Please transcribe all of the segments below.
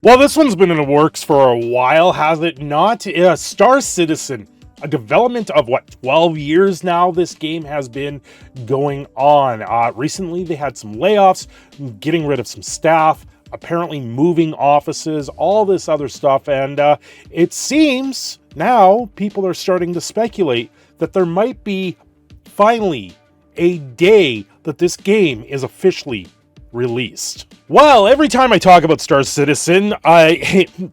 Well, this one's been in the works for a while, has it not? Star Citizen, a development of 12 years now this game has been going on. Recently, they had some layoffs, getting rid of some staff, apparently moving offices, all this other stuff. And it seems now people are starting to speculate that there might be finally a day that this game is officially released. Well, every time I talk about Star Citizen,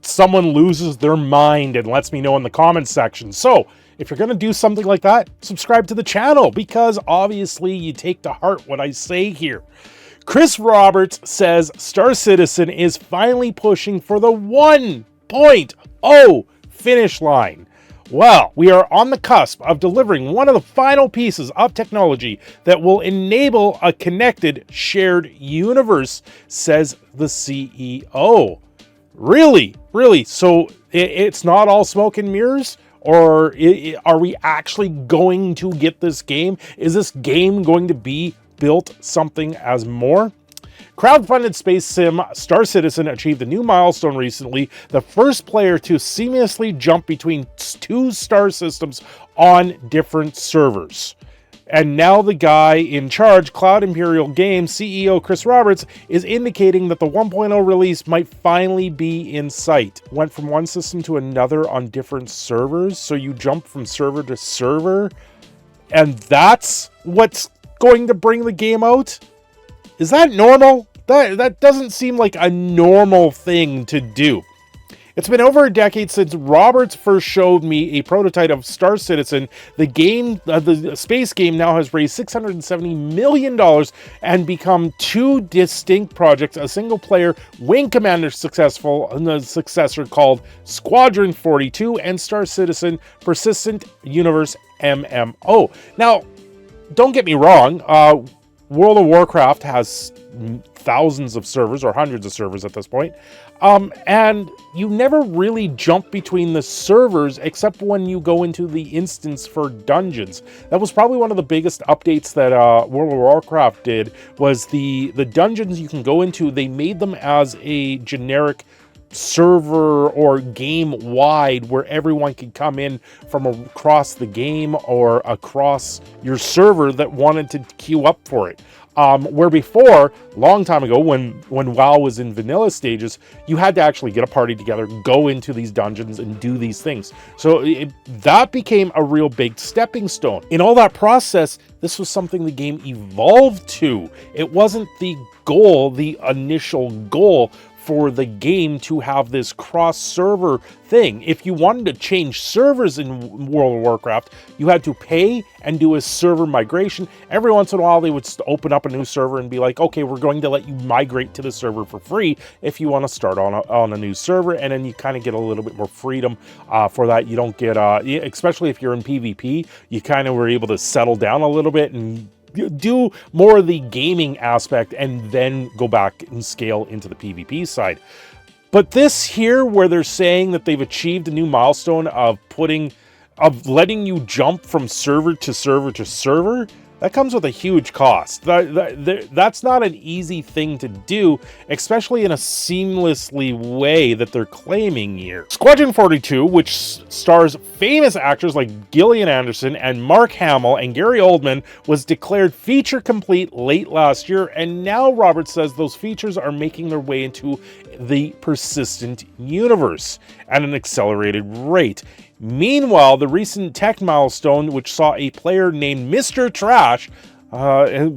someone loses their mind and lets me know in the comments section. So, if you're going to do something like that, subscribe to the channel, because obviously you take to heart what I say here. Chris Roberts says Star Citizen is finally pushing for the 1.0 finish line. Well, we are on the cusp of delivering one of the final pieces of technology that will enable a connected, shared universe, says the CEO. Really? Really? So it's not all smoke and mirrors? Or are we actually going to get this game? Is this game going to be built something as more? Crowdfunded space sim Star Citizen achieved a new milestone recently, the first player to seamlessly jump between two star systems on different servers. And now the guy in charge, Cloud Imperial Games CEO Chris Roberts, is indicating that the 1.0 release might finally be in sight. Went from one system to another on different servers, so you jump from server to server, and that's what's going to bring the game out? Is that normal? That doesn't seem like a normal thing to do. It's been over a decade since Roberts first showed me a prototype of Star Citizen. The game, the space game, now has raised $670 million and become two distinct projects, a single-player Wing Commander successful, and the successor called Squadron 42, and Star Citizen Persistent Universe MMO. Now, don't get me wrong, World of Warcraft has thousands of servers, or hundreds of servers at this point, and you never really jump between the servers except when you go into the instance for dungeons. That was probably one of the biggest updates that World of Warcraft did, was the dungeons you can go into. They made them as a generic server or game wide, where everyone can come in from across the game or across your server that wanted to queue up for it. Where before, long time ago, when WoW was in vanilla stages, you had to actually get a party together, go into these dungeons and do these things. So that became a real big stepping stone. In all that process, this was something the game evolved to. It wasn't the goal, the initial goal for the game to have this cross-server thing. If you wanted to change servers in World of Warcraft, you had to pay and do a server migration. Every once in a while, they would open up a new server and be like, okay, we're going to let you migrate to the server for free if you want to start on a new server, and then you kind of get a little bit more freedom for that. You don't get, especially if you're in PvP, you kind of were able to settle down a little bit and do more of the gaming aspect and then go back and scale into the PvP side. But this here, where they're saying that they've achieved a new milestone of letting you jump from server to server to server, that comes with a huge cost. That's not an easy thing to do, especially in a seamlessly way that they're claiming here. Squadron 42, which stars famous actors like Gillian Anderson and Mark Hamill and Gary Oldman, was declared feature complete late last year, and now Robert says those features are making their way into the persistent universe at an accelerated rate. Meanwhile, the recent tech milestone, which saw a player named Mr. Trash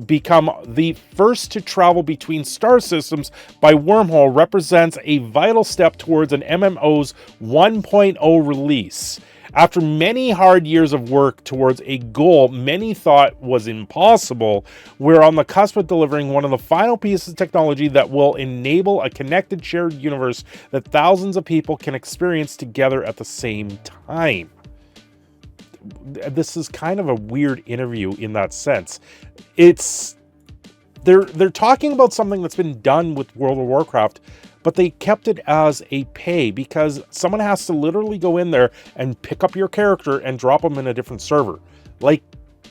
become the first to travel between star systems by wormhole, represents a vital step towards an MMO's 1.0 release. After many hard years of work towards a goal many thought was impossible, we're on the cusp of delivering one of the final pieces of technology that will enable a connected, shared universe that thousands of people can experience together at the same time. This is kind of a weird interview in that sense. They're talking about something that's been done with World of Warcraft, but they kept it as a pay, because someone has to literally go in there and pick up your character and drop them in a different server. Like,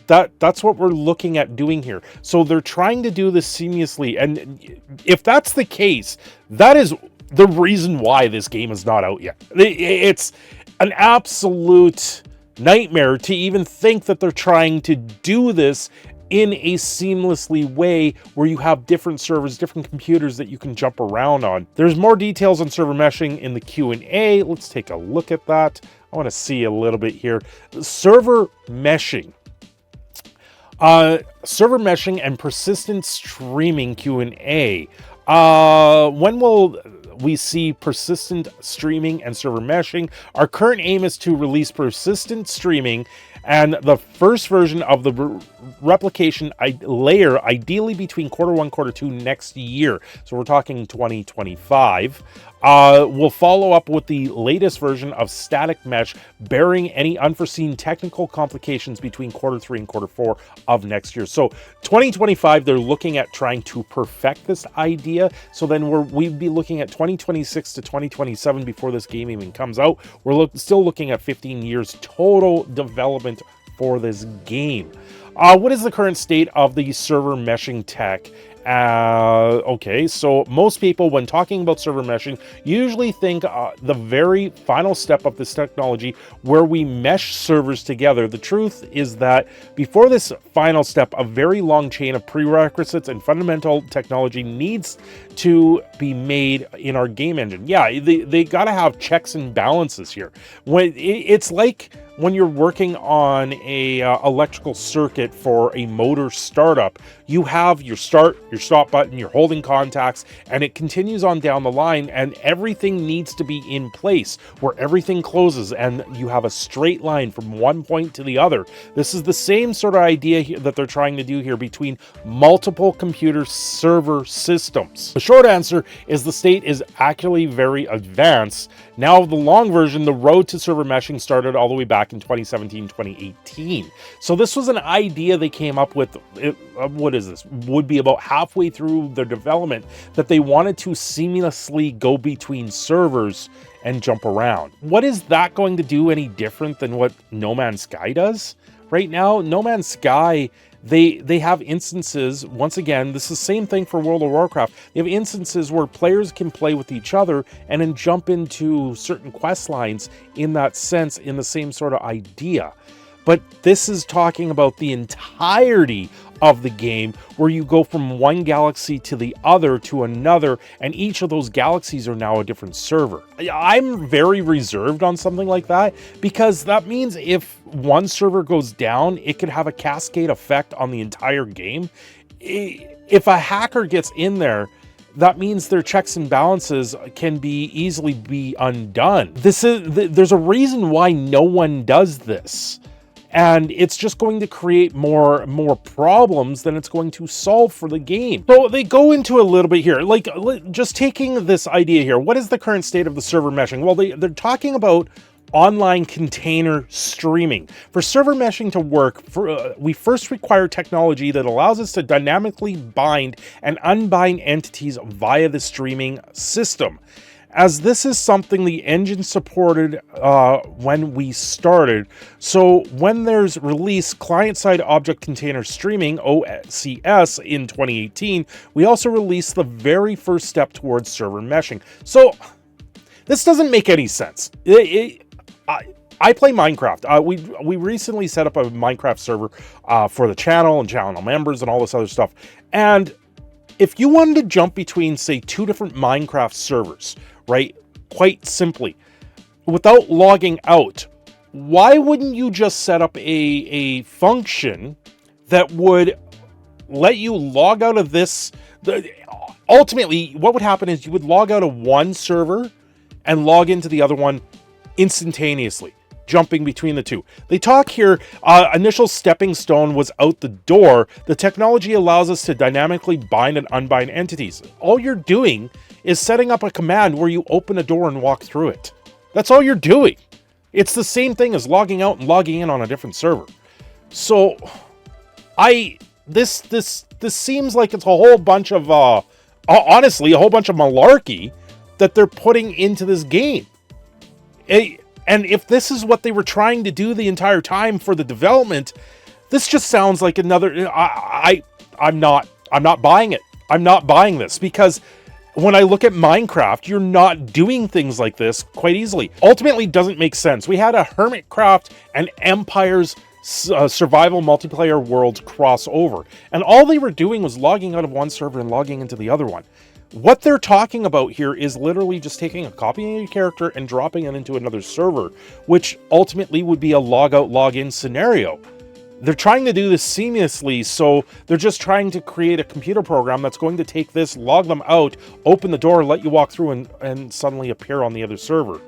that's what we're looking at doing here. So they're trying to do this seamlessly, and if that's the case, that is the reason why this game is not out yet. It's an absolute nightmare to even think that they're trying to do this in a seamlessly way where you have different servers, different computers that you can jump around on. There's more details on server meshing in the Q&A. Let's take a look at that. I want to see a little bit here. Server meshing. Server meshing and persistent streaming Q&A. When will we see persistent streaming and server meshing? Our current aim is to release persistent streaming and the first version of the replication layer, ideally between Q1, Q2 next year. So we're talking 2025. We'll follow up with the latest version of static mesh, bearing any unforeseen technical complications between Q3 and Q4 of next year. So 2025, they're looking at trying to perfect this idea. So then we'd be looking at 2026 to 2027 before this game even comes out. We're still looking at 15 years total development for this game. What is the current state of the server meshing tech? Okay, so most people, when talking about server meshing, usually think the very final step of this technology where we mesh servers together. The truth is that before this final step, a very long chain of prerequisites and fundamental technology needs to be made in our game engine. Yeah, they got to have checks and balances here. It's like when you're working on a electrical circuit for a motor startup, you have your start, your stop button, your holding contacts, and it continues on down the line, and everything needs to be in place where everything closes and you have a straight line from one point to the other. This is the same sort of idea here that they're trying to do here between multiple computer server systems. The short answer is the state is actually very advanced. Now, the long version, the road to server meshing started all the way back in 2017, 2018. So this was an idea they came up with, what is this? Would be about halfway through their development, that they wanted to seamlessly go between servers and jump around. What is that going to do any different than what No Man's Sky does? Right now, No Man's Sky, they have instances, once again, this is the same thing for World of Warcraft. They have instances where players can play with each other and then jump into certain quest lines in that sense, in the same sort of idea. But this is talking about the entirety of the game where you go from one galaxy to the other to another, and each of those galaxies are now a different server. I'm very reserved on something like that because that means if one server goes down, it could have a cascade effect on the entire game. If a hacker gets in there, that means their checks and balances can be easily be undone. There's a reason why no one does this. And it's just going to create more problems than it's going to solve for the game. So they go into a little bit here, like just taking this idea here. What is the current state of the server meshing? Well, they're talking about online container streaming. For server meshing to work, we first require technology that allows us to dynamically bind and unbind entities via the streaming system. As this is something the engine supported when we started. So when there's release client-side object container streaming, OCS, in 2018, we also released the very first step towards server meshing. So this doesn't make any sense. I play Minecraft. We recently set up a Minecraft server for the channel and channel members and all this other stuff. And if you wanted to jump between, say, two different Minecraft servers, right, quite simply, without logging out, why wouldn't you just set up a function that would let you log out of this? Ultimately, what would happen is you would log out of one server and log into the other one instantaneously, jumping between the two. They talk here, initial stepping stone was out the door. The technology allows us to dynamically bind and unbind entities. All you're doing is setting up a command where you open a door and walk through it. That's all you're doing. It's the same thing as logging out and logging in on a different server. So this seems like it's a whole bunch of honestly a whole bunch of malarkey that they're putting into this game. And if this is what they were trying to do the entire time for the development, this just sounds like another. I'm not buying it. I'm not buying this because when I look at Minecraft, you're not doing things like this quite easily. Ultimately, doesn't make sense. We had a Hermitcraft and Empire's survival multiplayer worlds crossover, and all they were doing was logging out of one server and logging into the other one. What they're talking about here is literally just taking a copy of your character and dropping it into another server, which ultimately would be a log out, log in scenario. They're trying to do this seamlessly, so they're just trying to create a computer program that's going to take this, log them out, open the door, let you walk through, and suddenly appear on the other server.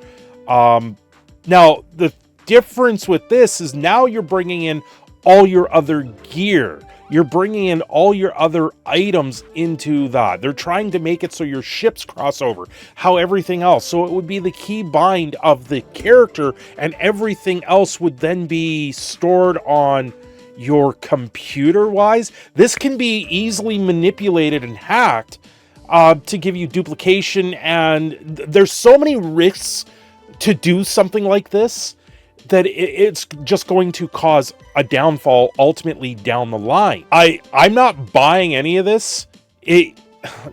Now, the difference with this is now you're bringing in all your other gear. You're bringing in all your other items into that. They're trying to make it so your ships cross over, how everything else. So it would be the key bind of the character, and everything else would then be stored on your computer-wise. This can be easily manipulated and hacked to give you duplication, and there's so many risks to do something like this that it's just going to cause a downfall ultimately down the line. I'm not buying any of this.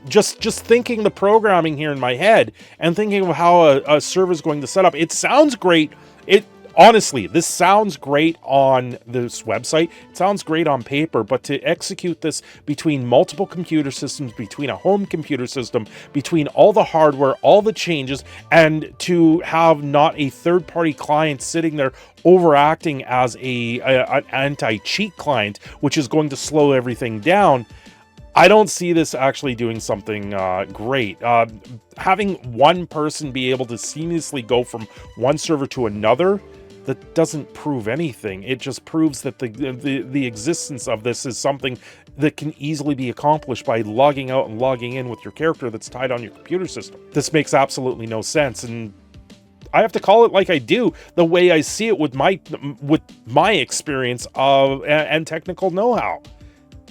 Just thinking the programming here in my head and thinking of how a server is going to set up. It sounds great. Honestly, this sounds great on this website. It sounds great on paper, but to execute this between multiple computer systems, between a home computer system, between all the hardware, all the changes, and to have not a third-party client sitting there overacting as an anti-cheat client, which is going to slow everything down, I don't see this actually doing something great. Having one person be able to seamlessly go from one server to another, that doesn't prove anything. It just proves that the existence of this is something that can easily be accomplished by logging out and logging in with your character that's tied on your computer system. This makes absolutely no sense, and I have to call it like I do, the way I see it with my experience of and technical know-how.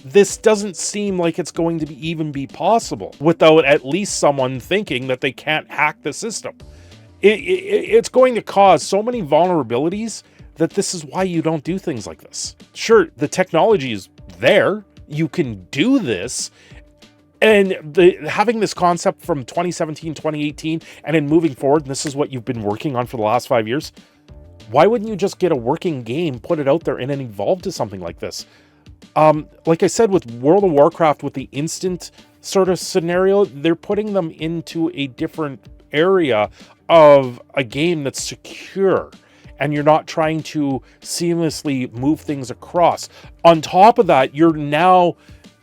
This doesn't seem like it's going to even be possible without at least someone thinking that they can't hack the system. It's going to cause so many vulnerabilities that this is why you don't do things like this. Sure, the technology is there. You can do this. And having this concept from 2017, 2018, and then moving forward, and this is what you've been working on for the last 5 years, why wouldn't you just get a working game, put it out there, and then evolve to something like this? Like I said, with World of Warcraft, with the instant sort of scenario, they're putting them into a different area of a game that's secure, and you're not trying to seamlessly move things across. On top of that, you're now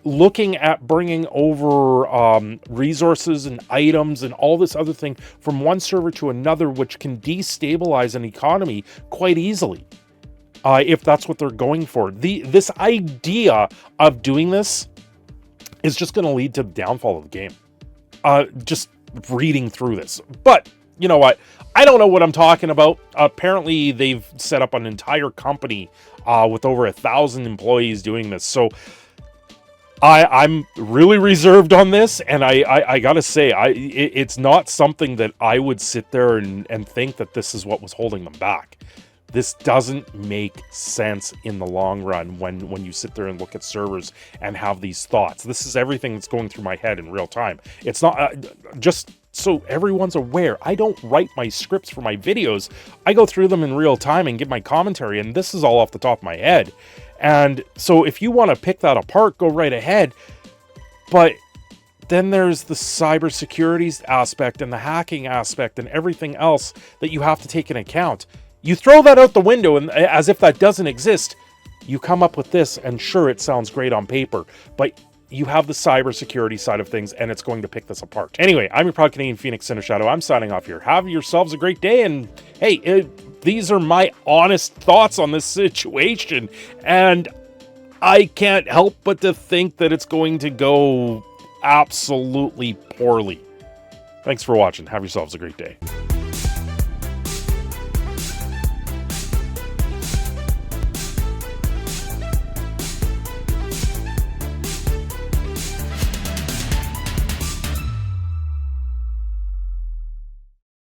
looking at bringing over resources and items and all this other thing from one server to another, which can destabilize an economy quite easily. If that's what they're going for. This idea of doing this is just going to lead to the downfall of the game. Just reading through this. But you know what? I don't know what I'm talking about. Apparently, they've set up an entire company with over 1,000 employees doing this. So I'm really reserved on this, and I gotta say, it's not something that I would sit there and think that this is what was holding them back. This doesn't make sense in the long run when you sit there and look at servers and have these thoughts. This is everything that's going through my head in real time. It's not just so everyone's aware. I don't write my scripts for my videos. I go through them in real time and give my commentary, and this is all off the top of my head. And so if you want to pick that apart, go right ahead. But then there's the cybersecurity aspect and the hacking aspect and everything else that you have to take into account. You throw that out the window, and as if that doesn't exist, you come up with this, and sure, it sounds great on paper, but you have the cybersecurity side of things, and it's going to pick this apart. Anyway, I'm your proud Canadian Phoenix, Cindershadow. I'm signing off here. Have yourselves a great day, and hey, these are my honest thoughts on this situation, and I can't help but to think that it's going to go absolutely poorly. Thanks for watching. Have yourselves a great day.